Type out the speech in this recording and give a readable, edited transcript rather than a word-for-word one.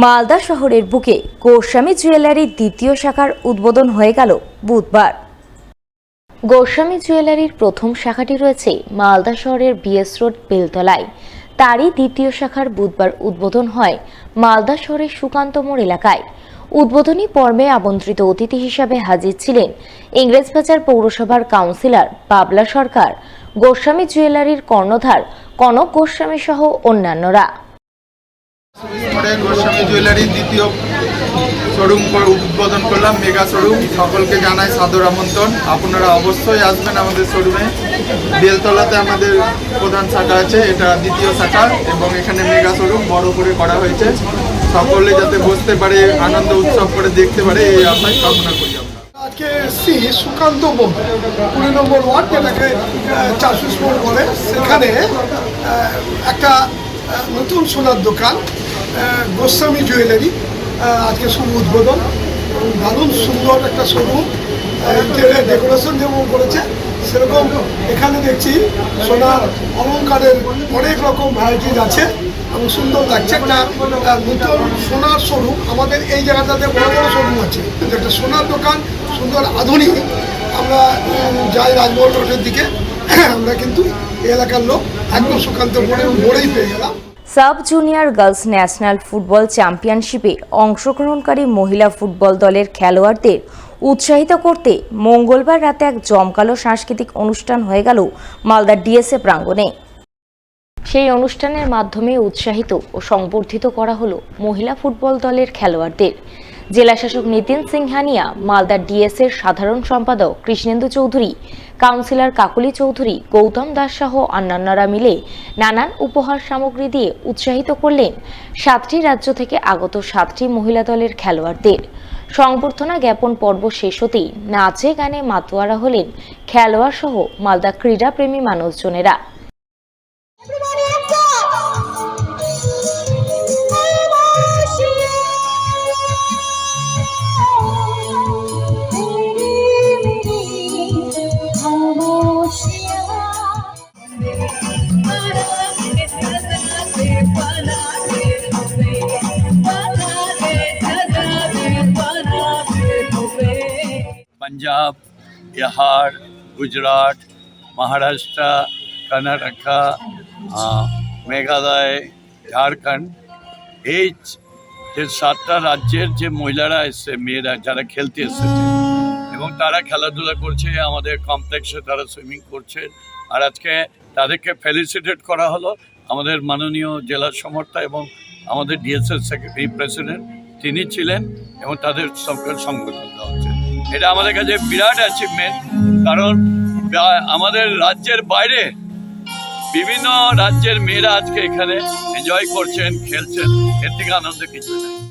মালদা শহরের বুকে গোস্বামী জুয়েলারির দ্বিতীয় শাখার উদ্বোধন হয়ে গেল বুধবার। গোস্বামী জুয়েলারির প্রথম শাখাটি রয়েছে মালদা শহরের বিএস রোড বেলতলায়। তারই দ্বিতীয় শাখার বুধবার উদ্বোধন হয় মালদা শহরের সুকান্ত মোড় এলাকায়। উদ্বোধনী পর্বে আমন্ত্রিত অতিথি হিসাবে হাজির ছিলেন ইংরেজবাজার পৌরসভার কাউন্সিলর বাবলা সরকার, গোস্বামী জুয়েলারির কর্ণধার কনক গোস্বামী সহ অন্যান্যরা। গোস্বামী জুয়েলারির দ্বিতীয় শোরুম উদ্বোধন করলাম, মেগা শোরুম। সকলকে জানাই সাদর আমন্ত্রণ। আপনারা অবশ্যই আসবেন আমাদের শোরুমে। বেলতলাতে আমাদের প্রধান শাখা আছে, এটা দ্বিতীয় শাখা, এবং এখানে মেগা শোরুম বড় করে করা হয়েছে। সকলে যাতে বসতে পারে, আনন্দ উৎসব করে দেখতে পারে, এই আশায় কামনা করি। আজকে এসছি সুকান্ত মোড় 20 নম্বর ওয়ার্ড, যেটাকে চাষুস মোড় বলে। সেখানে একটা নতুন সোনার দোকান গোস্বামী জুয়েলারি আজকে শুভ উদ্বোধন। দারুণ সুন্দর একটা শোরুম, ইন্টেরিয়ার ডেকোরেশন যেমন করেছে সেরকম এখানে দেখছি সোনার অলঙ্কারের অনেক রকম ভ্যারাইটিস আছে এবং সুন্দর লাগছে। একটা নতুন সোনার শোরুম, আমাদের এই জায়গাটাতে বড় বড় শোরুম আছে, একটা সোনার দোকান সুন্দর আধুনিক। আমরা যাই রাজমহল রোডের দিকে, আমরা কিন্তু এই এলাকার লোক একদম সুকান্ত মোড়েই পেয়ে গেলাম। Sub junior girls national football চ্যাম্পিয়নশিপে অংশগ্রহণকারী মহিলা ফুটবল দলের খেলোয়াড়দের উৎসাহিত করতে মঙ্গলবার রাতে এক জমকালো সাংস্কৃতিক অনুষ্ঠান হয়ে গেল মালদা ডিএসএ প্রাঙ্গণে। সেই অনুষ্ঠানের মাধ্যমে উৎসাহিত ও সংবর্ধিত করা হলো মহিলা ফুটবল দলের খেলোয়াড়দের। জেলাশাসক নিতিন সিংহানিয়া, মালদা ডিএসএর সাধারণ সম্পাদক কৃষ্ণেন্দু চৌধুরী, কাউন্সিলর কাকলি চৌধুরী, গৌতম দাস সহ অন্যান্যরা মিলে নানান উপহার সামগ্রী দিয়ে উৎসাহিত করলেন 7টি রাজ্য থেকে আগত 7টি মহিলা দলের খেলোয়াড়দের। সংবর্ধনা জ্ঞাপন পর্ব শেষ হতেই নাচে গানে মাতোয়ারা হলেন খেলোয়াড় সহ মালদা ক্রীড়াপ্রেমী মানুষজনেরা। पंजाब, बिहार, गुजरात, महाराष्ट्र, कर्नाटका, মেঘালয়, ঝাড়খণ্ড, এই যে 7টা রাজ্যের যে মহিলারা এসছে, মেয়েরা যারা খেলতে এসেছে এবং তারা খেলাধুলা করছে, আমাদের কমপ্লেক্সে তারা সুইমিং করছে। আর আজকে তাদেরকে ফেলিসিটেট করা হলো আমাদের মাননীয় জেলা সমর্থা এবং আমাদের ডিএসএস সেক্রেটারি প্রেসিডেন্ট তিনি ছিলেন, এবং তাদের সবকে সংগঠন দেওয়া হচ্ছে। এটা আমাদের কাছে বিরাট অ্যাচিভমেন্ট, কারণ আমাদের রাজ্যের বাইরে বিভিন্ন রাজ্যের মেয়েরা আজকে এখানে এনজয় করছেন, খেলছেন। এর থেকে আনন্দ কিছু নেই।